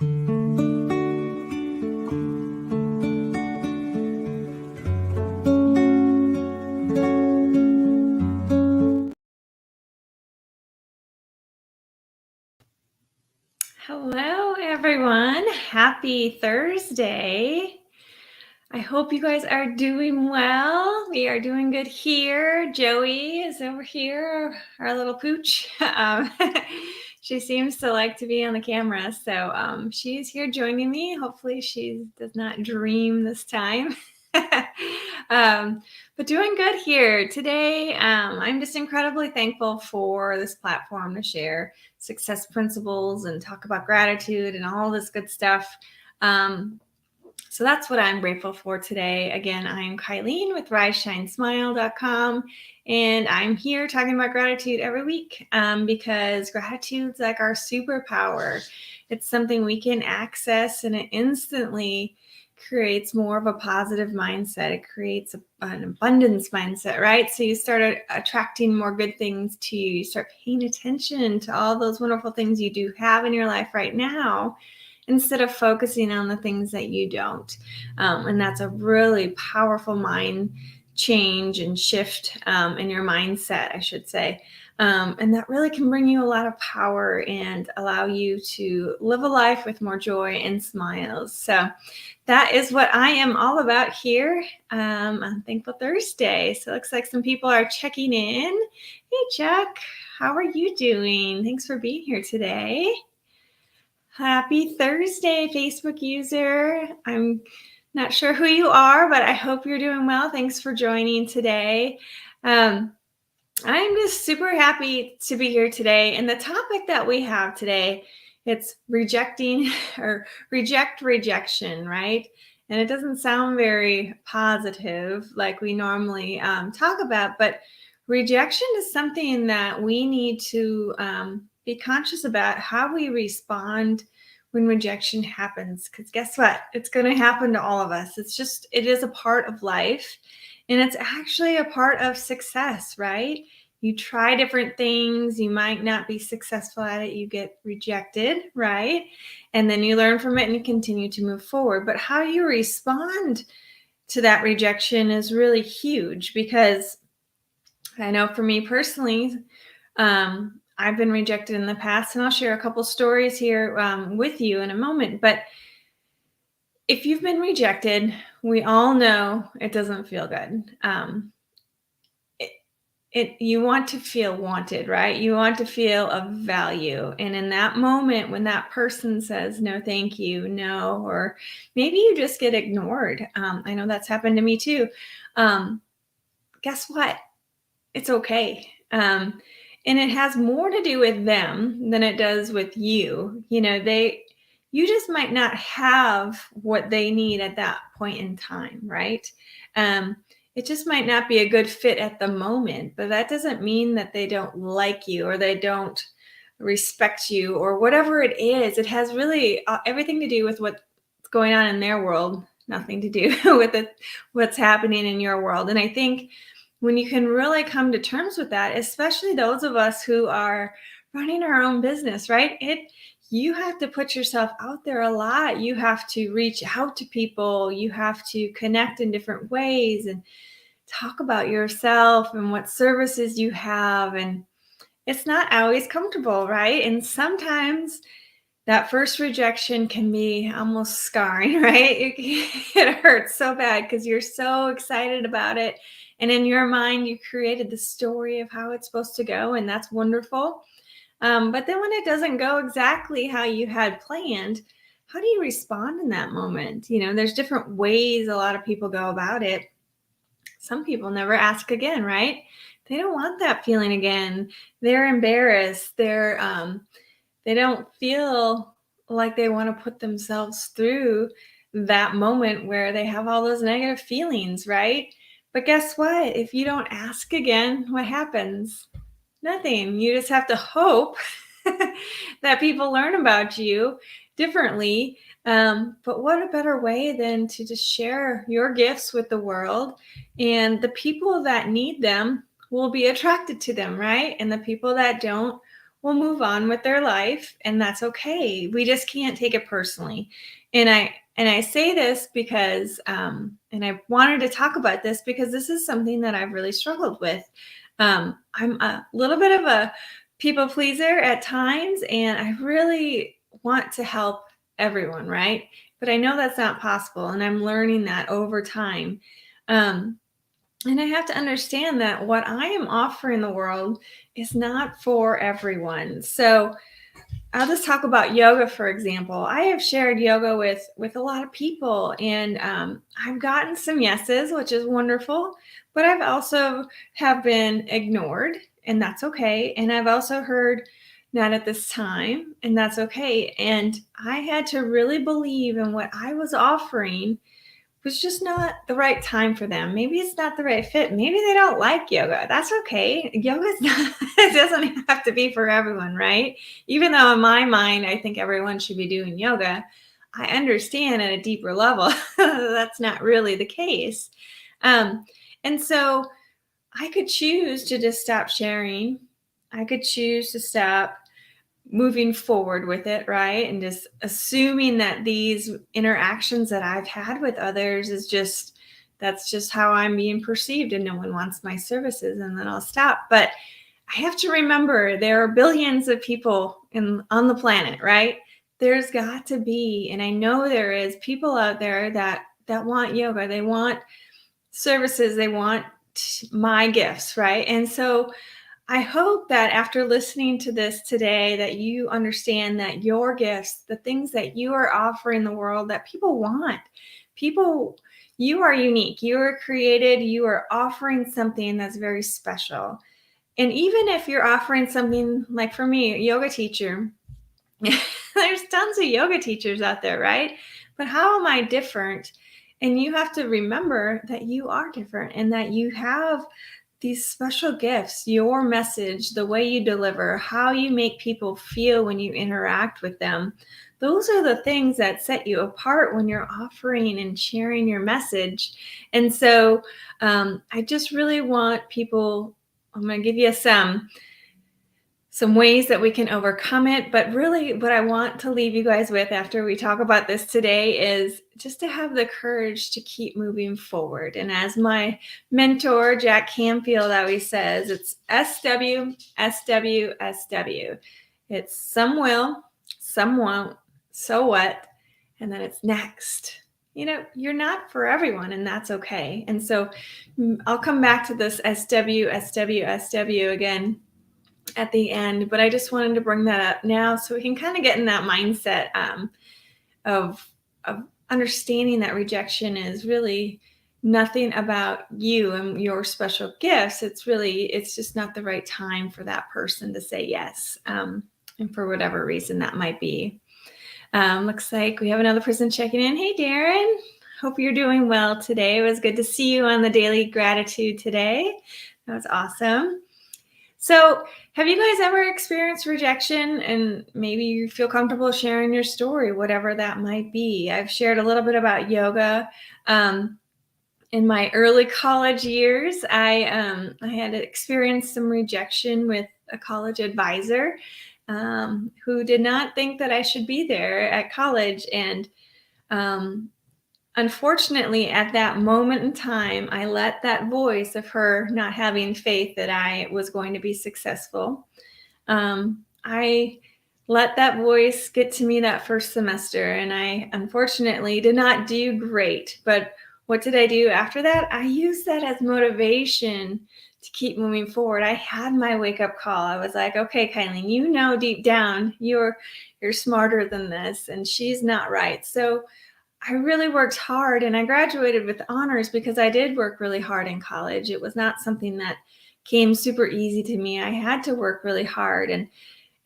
Hello, everyone. Happy Thursday. I hope you guys are doing well. We are doing good here. Joey is over here, our little pooch. She seems to like to be on the camera, so she's here joining me. Hopefully she does not dream this time. But doing good here today. I'm just incredibly thankful for this platform to share success principles and talk about gratitude and all this good stuff. So that's what I'm grateful for today. Again, I'm Kylene with RiseShineSmile.com, and I'm here talking about gratitude every week because gratitude's like our superpower. It's something we can access, and it instantly creates more of a positive mindset. It creates an abundance mindset, right? So you start attracting more good things to you. You start paying attention to all those wonderful things you do have in your life right now, instead of focusing on the things that you don't. And that's a really powerful mind change and shift in your mindset, I should say. And that really can bring you a lot of power and allow you to live a life with more joy and smiles. So that is what I am all about here on Thankful Thursday. So it looks like some people are checking in. Hey, Chuck, how are you doing? Thanks for being here today. Happy Thursday, Facebook user. I'm not sure who you are, but I hope you're doing well. Thanks for joining today. I'm just super happy to be here today. And the topic that we have today, it's rejecting or rejection, right? And it doesn't sound very positive like we normally talk about, but rejection is something that we need to be conscious about how we respond when rejection happens. Because guess what? It's going to happen to all of us. It is a part of life, and it's actually a part of success, right? You try different things, you might not be successful at it, you get rejected, right? And then you learn from it and you continue to move forward. But how you respond to that rejection is really huge, because I know for me personally, I've been rejected in the past, and I'll share a couple stories here with you in a moment. But if you've been rejected, we all know it doesn't feel good. You want to feel wanted, right? You want to feel of value. And in that moment, when that person says, no, thank you, no, or maybe you just get ignored. I know that's happened to me too. Guess what? It's okay. And it has more to do with them than it does with you. You just might not have what they need at that point in time, right? It just might not be a good fit at the moment, but that doesn't mean that they don't like you or they don't respect you or whatever it is. It has really everything to do with what's going on in their world, nothing to do with what's happening in your world. And I think when you can really come to terms with that, especially those of us who are running our own business, right? You have to put yourself out there a lot. You have to reach out to people. You have to connect in different ways and talk about yourself and what services you have. And it's not always comfortable, right? And sometimes that first rejection can be almost scarring, right? It hurts so bad because you're so excited about it. And in your mind, you created the story of how it's supposed to go, and that's wonderful. But then when it doesn't go exactly how you had planned, how do you respond in that moment? There's different ways a lot of people go about it. Some people never ask again, right? They don't want that feeling again. They're embarrassed. They don't feel like they want to put themselves through that moment where they have all those negative feelings, right? But guess what? If you don't ask again, what happens? Nothing. You just have to hope that people learn about you differently. But what a better way than to just share your gifts with the world, and the people that need them will be attracted to them, right? And the people that don't will move on with their life, and that's okay. We just can't take it personally. And I say this because, and I wanted to talk about this because this is something that I've really struggled with. I'm a little bit of a people pleaser at times, and I really want to help everyone, right? But I know that's not possible, and I'm learning that over time. Um, and I have to understand that what I am offering the world is not for everyone. So I'll just talk about yoga, for example. I have shared yoga with a lot of people, and I've gotten some yeses, which is wonderful. But I've also have been ignored, and that's okay. And I've also heard not at this time, and that's okay. And I had to really believe in what I was offering was just not the right time for them. Maybe it's not the right fit. Maybe they don't like yoga. That's okay. Yoga's not, it doesn't have to be for everyone, right? Even though in my mind, I think everyone should be doing yoga, I understand at a deeper level that's not really the case. Um, and so I could choose to just stop sharing. I could choose to stop moving forward with it, right? And just assuming that these interactions that I've had with others is just that's just how I'm being perceived and no one wants my services, and then I'll stop. But I have to remember there are billions of people on the planet, right? There's got to be, and I know there is people out there that want yoga, they want services, they want my gifts, right? And so I hope that after listening to this today, that you understand that your gifts, the things that you are offering the world that people want, people, you are unique. You are created. You are offering something that's very special. And even if you're offering something like for me, a yoga teacher, there's tons of yoga teachers out there, right? But how am I different? And you have to remember that you are different and that you have these special gifts, your message, the way you deliver, how you make people feel when you interact with them. Those are the things that set you apart when you're offering and sharing your message. And so I just really want people, I'm going to give you some ways that we can overcome it. But really, what I want to leave you guys with after we talk about this today is just to have the courage to keep moving forward. And as my mentor, Jack Canfield, always says, it's SW, SW, SW. It's some will, some won't, so what? And then it's next. You know, you're not for everyone, and that's okay. And so I'll come back to this SW, SW, SW again at the end, but I just wanted to bring that up now so we can kind of get in that mindset of understanding that rejection is really nothing about you and your special gifts. It's just not the right time for that person to say yes, and for whatever reason that might be. Looks like we have another person checking in. Hey, Darren. Hope you're doing well today. It was good to see you on the Daily Gratitude today. That was awesome. So, have you guys ever experienced rejection, and maybe you feel comfortable sharing your story, whatever that might be? I've shared a little bit about yoga. In my early college years, I had experienced some rejection with a college advisor who did not think that I should be there at college. And unfortunately, at that moment in time, I let that voice of her not having faith that I was going to be successful. I let that voice get to me that first semester, and I unfortunately did not do great. But what did I do after that? I used that as motivation to keep moving forward. I had my wake-up call. I was like, okay, Kylie, you know deep down you're smarter than this, and she's not right. So I really worked hard, and I graduated with honors because I did work really hard in college. It was not something that came super easy to me. I had to work really hard. And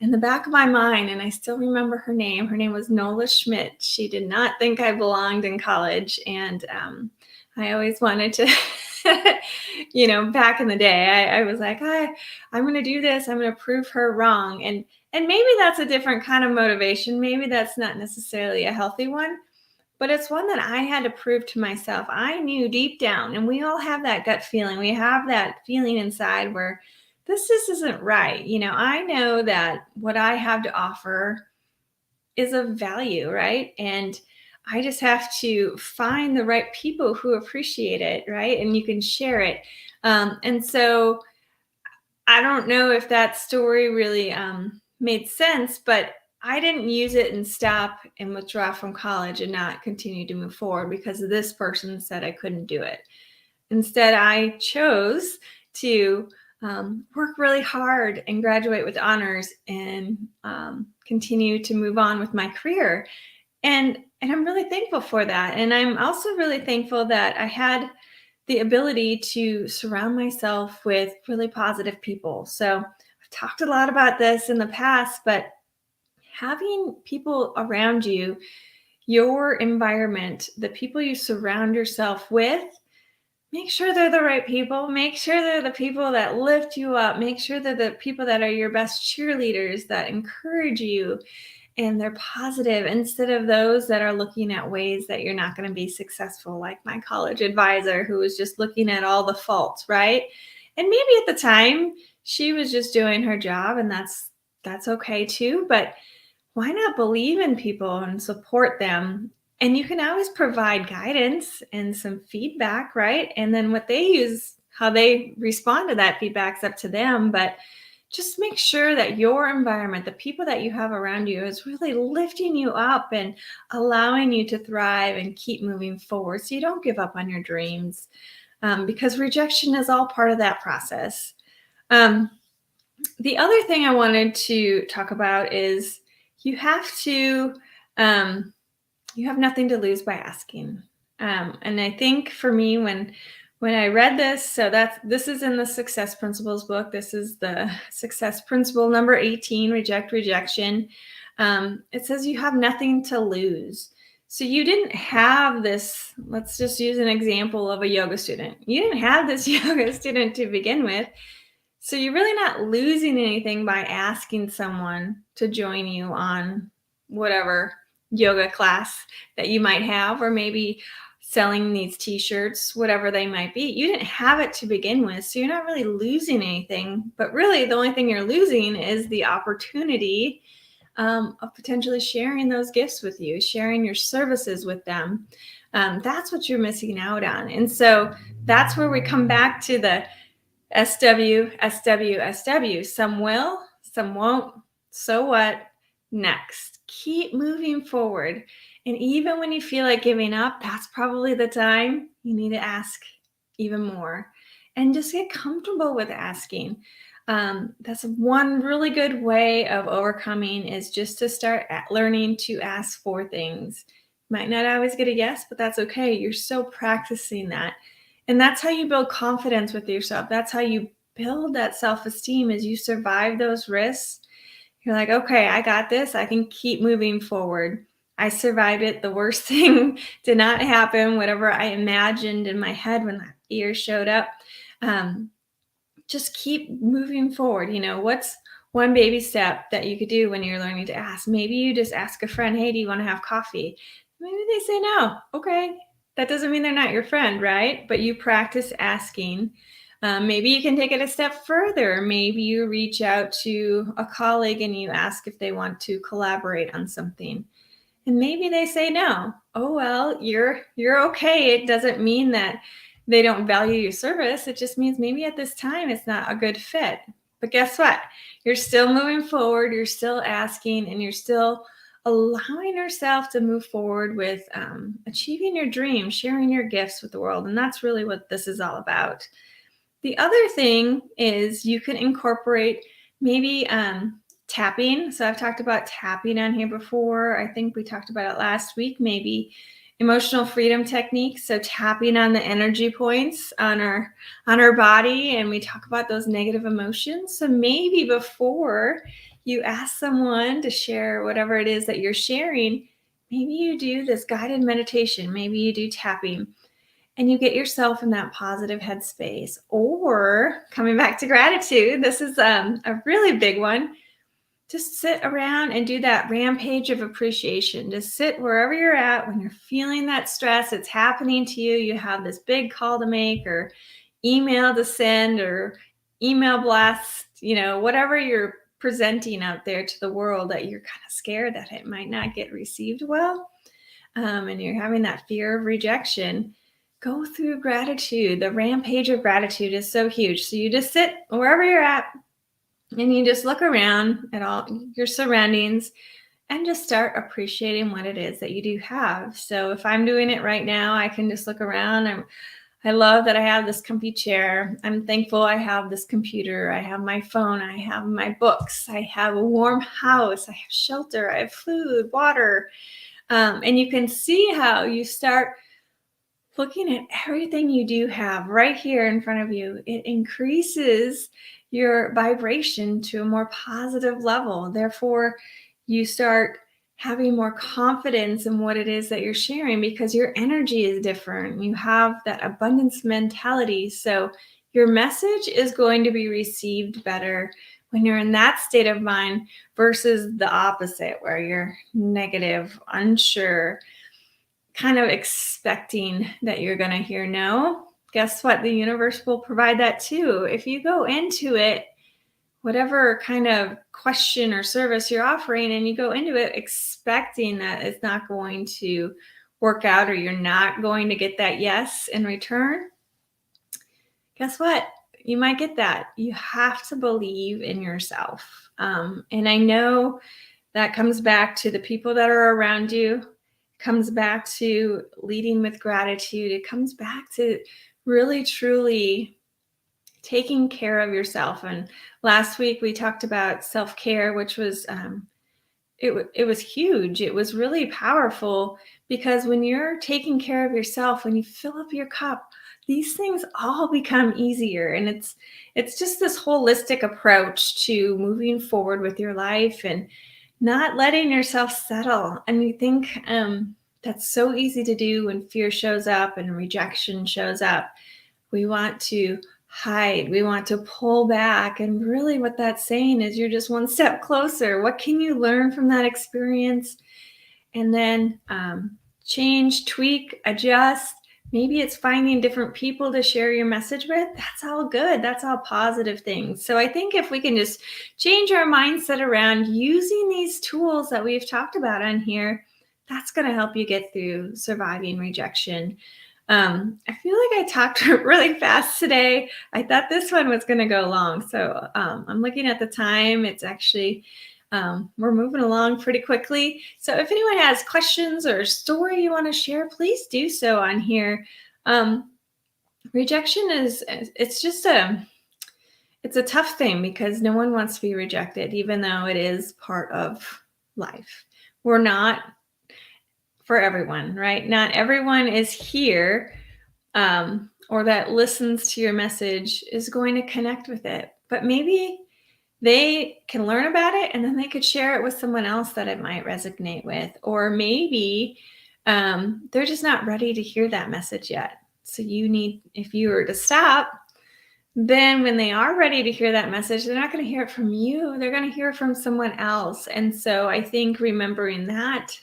in the back of my mind, and I still remember her name was Nola Schmidt. She did not think I belonged in college. And I always wanted to, back in the day, I was like, I'm going to do this. I'm going to prove her wrong. And maybe that's a different kind of motivation. Maybe that's not necessarily a healthy one. But it's one that I had to prove to myself. I knew deep down, and we all have that gut feeling. We have that feeling inside where this just isn't right. I know that what I have to offer is of value, right? And I just have to find the right people who appreciate it, right? And you can share it. And so I don't know if that story really made sense, but I didn't use it and stop and withdraw from college and not continue to move forward because this person said I couldn't do it. Instead, I chose to work really hard and graduate with honors and continue to move on with my career. And I'm really thankful for that. And I'm also really thankful that I had the ability to surround myself with really positive people. So I've talked a lot about this in the past, but having people around you, your environment, the people you surround yourself with, make sure they're the right people. Make sure they're the people that lift you up. Make sure they're the people that are your best cheerleaders, that encourage you, and they're positive instead of those that are looking at ways that you're not going to be successful, like my college advisor who was just looking at all the faults, right? And maybe at the time she was just doing her job, and that's okay too, but why not believe in people and support them? And you can always provide guidance and some feedback, right? And then what they use, how they respond to that feedback is up to them. But just make sure that your environment, the people that you have around you, is really lifting you up and allowing you to thrive and keep moving forward so you don't give up on your dreams, because rejection is all part of that process. Um, the other thing I wanted to talk about is you have to, you have nothing to lose by asking. And I think for me, when I read this, so this is in the Success Principles book. This is the Success Principle number 18, Rejection. It says you have nothing to lose. So you didn't have this, let's just use an example of a yoga student. You didn't have this yoga student to begin with. So you're really not losing anything by asking someone to join you on whatever yoga class that you might have, or maybe selling these t-shirts, whatever they might be. You didn't have it to begin with, so you're not really losing anything. But really, the only thing you're losing is the opportunity of potentially sharing those gifts with you, sharing your services with them. That's what you're missing out on. And so that's where we come back to the SW, SW, SW. Some will, some won't. So what? Next. Keep moving forward. And even when you feel like giving up, that's probably the time you need to ask even more. And just get comfortable with asking. That's one really good way of overcoming, is just to start learning to ask for things. Might not always get a yes, but that's okay. You're still practicing that. And that's how you build confidence with yourself. That's how you build that self-esteem, as you survive those risks. You're like, okay, I got this. I can keep moving forward. I survived it. The worst thing did not happen. Whatever I imagined in my head when that fear showed up, just keep moving forward. What's one baby step that you could do when you're learning to ask? Maybe you just ask a friend, hey, do you want to have coffee? Maybe they say no. Okay. That doesn't mean they're not your friend, right? But you practice asking. Maybe you can take it a step further. Maybe you reach out to a colleague and you ask if they want to collaborate on something. And maybe they say no. Oh, well, you're okay. It doesn't mean that they don't value your service. It just means maybe at this time it's not a good fit. But guess what? You're still moving forward. You're still asking, and you're still allowing yourself to move forward with achieving your dreams, sharing your gifts with the world. And that's really what this is all about. The other thing is you can incorporate maybe tapping. So I've talked about tapping on here before. I think we talked about it last week, maybe emotional freedom techniques. So tapping on the energy points on our body, and we talk about those negative emotions. So maybe before you ask someone to share whatever it is that you're sharing, maybe you do this guided meditation. Maybe you do tapping, and you get yourself in that positive headspace. Or coming back to gratitude, this is a really big one. Just sit around and do that rampage of appreciation. Just sit wherever you're at when you're feeling that stress. It's happening to you. You have this big call to make, or email to send, or email blast, whatever you're presenting out there to the world that you're kind of scared that it might not get received well, and you're having that fear of rejection, go through gratitude. The rampage of gratitude is so huge. So you just sit wherever you're at and you just look around at all your surroundings and just start appreciating what it is that you do have. So if I'm doing it right now, I can just look around. I love that I have this comfy chair. I'm thankful I have this computer. I have my phone. I have my books. I have a warm house. I have shelter. I have food, water. And you can see how you start looking at everything you do have right here in front of you. It increases your vibration to a more positive level. Therefore, you start having more confidence in what it is that you're sharing because your energy is different. You have that abundance mentality. So your message is going to be received better when you're in that state of mind versus the opposite, where you're negative, unsure, kind of expecting that you're going to hear no. Guess what? The universe will provide that too. If you go into it, whatever kind of question or service you're offering, and you go into it expecting that it's not going to work out or you're not going to get that yes in return, guess what? You might get that. You have to believe in yourself. And I know that comes back to the people that are around you, comes back to leading with gratitude. It comes back to really, truly taking care of yourself. And last week we talked about self-care, which was it was huge. It was really powerful because when you're taking care of yourself, when you fill up your cup, these things all become easier. And it's just this holistic approach to moving forward with your life and not letting yourself settle. And you think that's so easy to do when fear shows up and rejection shows up. We want to hide. We want to pull back. And really what that's saying is you're just one step closer. What can you learn from that experience? And then change, tweak, adjust. Maybe it's finding different people to share your message with. That's all good. That's all positive things. So I think if we can just change our mindset around using these tools that we've talked about on here, that's going to help you get through surviving rejection. I feel like I talked really fast today. I thought this one was going to go long. So I'm looking at the time. It's actually, we're moving along pretty quickly. So if anyone has questions or a story you want to share, please do so on here. Rejection it's a tough thing because no one wants to be rejected, even though it is part of life. We're not for everyone, right? Not everyone is here or that listens to your message is going to connect with it. But maybe they can learn about it and then they could share it with someone else that it might resonate with. Or maybe they're just not ready to hear that message yet. So if you were to stop, then when they are ready to hear that message, they're not going to hear it from you. They're going to hear it from someone else. And so I think remembering that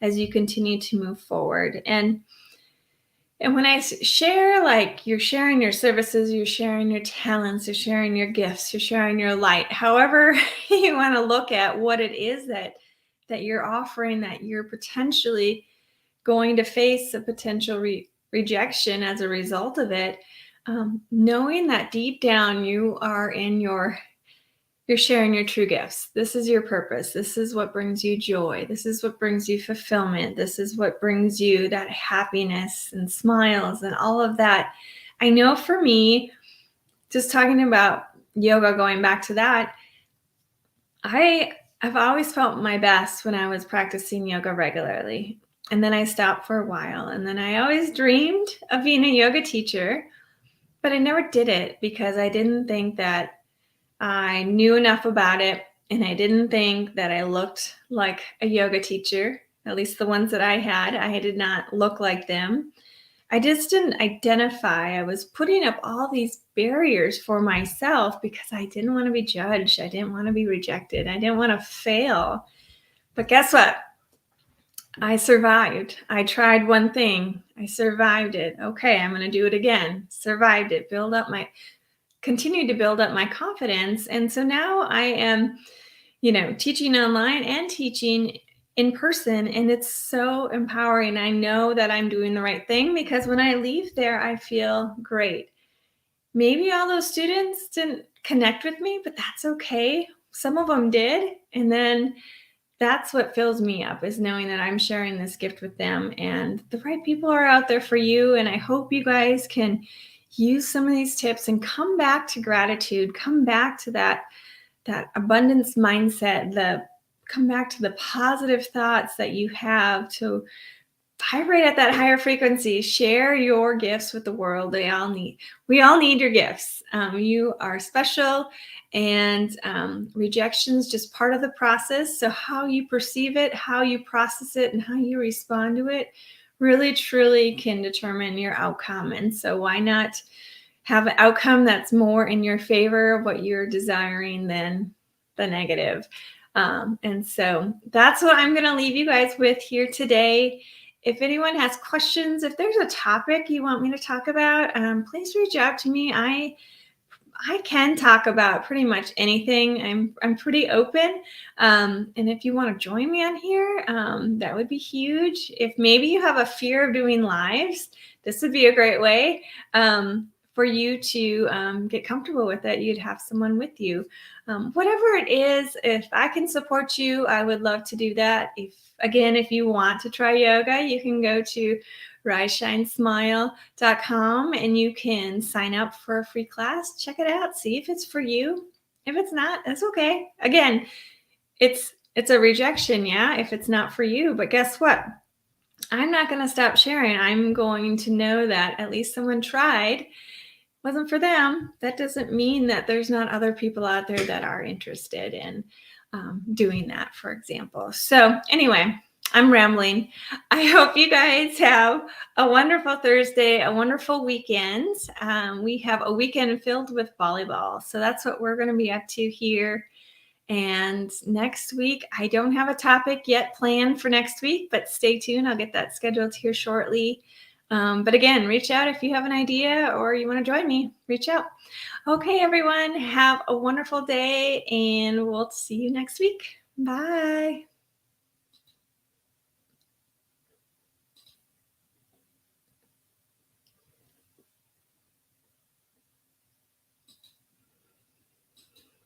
as you continue to move forward. And when I share, like you're sharing your services, you're sharing your talents, you're sharing your gifts, you're sharing your light, however you want to look at what it is that you're offering, that you're potentially going to face a potential rejection as a result of it, knowing that deep down you're sharing your true gifts. This is your purpose. This is what brings you joy. This is what brings you fulfillment. This is what brings you that happiness and smiles and all of that. I know for me, just talking about yoga, going back to that, I've always felt my best when I was practicing yoga regularly. And then I stopped for a while. And then I always dreamed of being a yoga teacher, but I never did it because I didn't think that I knew enough about it, and I didn't think that I looked like a yoga teacher, at least the ones that I had. I did not look like them. I just didn't identify. I was putting up all these barriers for myself because I didn't want to be judged. I didn't want to be rejected. I didn't want to fail. But guess what? I survived. I tried one thing. I survived it. Okay, I'm going to do it again. Survived it. continued to build up my confidence. And so now I am, teaching online and teaching in person. And it's so empowering. I know that I'm doing the right thing because when I leave there, I feel great. Maybe all those students didn't connect with me, but that's okay. Some of them did. And then that's what fills me up, is knowing that I'm sharing this gift with them and the right people are out there for you. And I hope you guys can use some of these tips and come back to gratitude, come back to that abundance mindset, come back to the positive thoughts that you have to vibrate at that higher frequency. Share your gifts with the world. We all need your gifts. You are special, and rejection's just part of the process. So how you perceive it, how you process it, and how you respond to it really truly can determine your outcome. And so why not have an outcome that's more in your favor of what you're desiring than the negative. And so that's what I'm going to leave you guys with here today. If anyone has questions, if there's a topic you want me to talk about, please reach out to me. I can talk about pretty much anything. I'm pretty open. And if you want to join me on here, that would be huge. If maybe you have a fear of doing lives, this would be a great way for you to get comfortable with it. You'd have someone with you. Whatever it is, if I can support you, I would love to do that. If you want to try yoga, you can go to riseshinesmile.com and you can sign up for a free class. Check it out. See if it's for you. If it's not, that's okay. Again, it's a rejection, yeah, if it's not for you. But guess what? I'm not going to stop sharing. I'm going to know that at least someone tried. Wasn't for them. That doesn't mean that there's not other people out there that are interested in doing that, for example. So anyway, I'm rambling. I hope you guys have a wonderful Thursday, a wonderful weekend. We have a weekend filled with volleyball. So that's what we're going to be up to here. And next week, I don't have a topic yet planned for next week, but stay tuned. I'll get that scheduled here shortly. But again, reach out if you have an idea or you want to join me. Reach out. Okay, everyone, have a wonderful day, and we'll see you next week. Bye.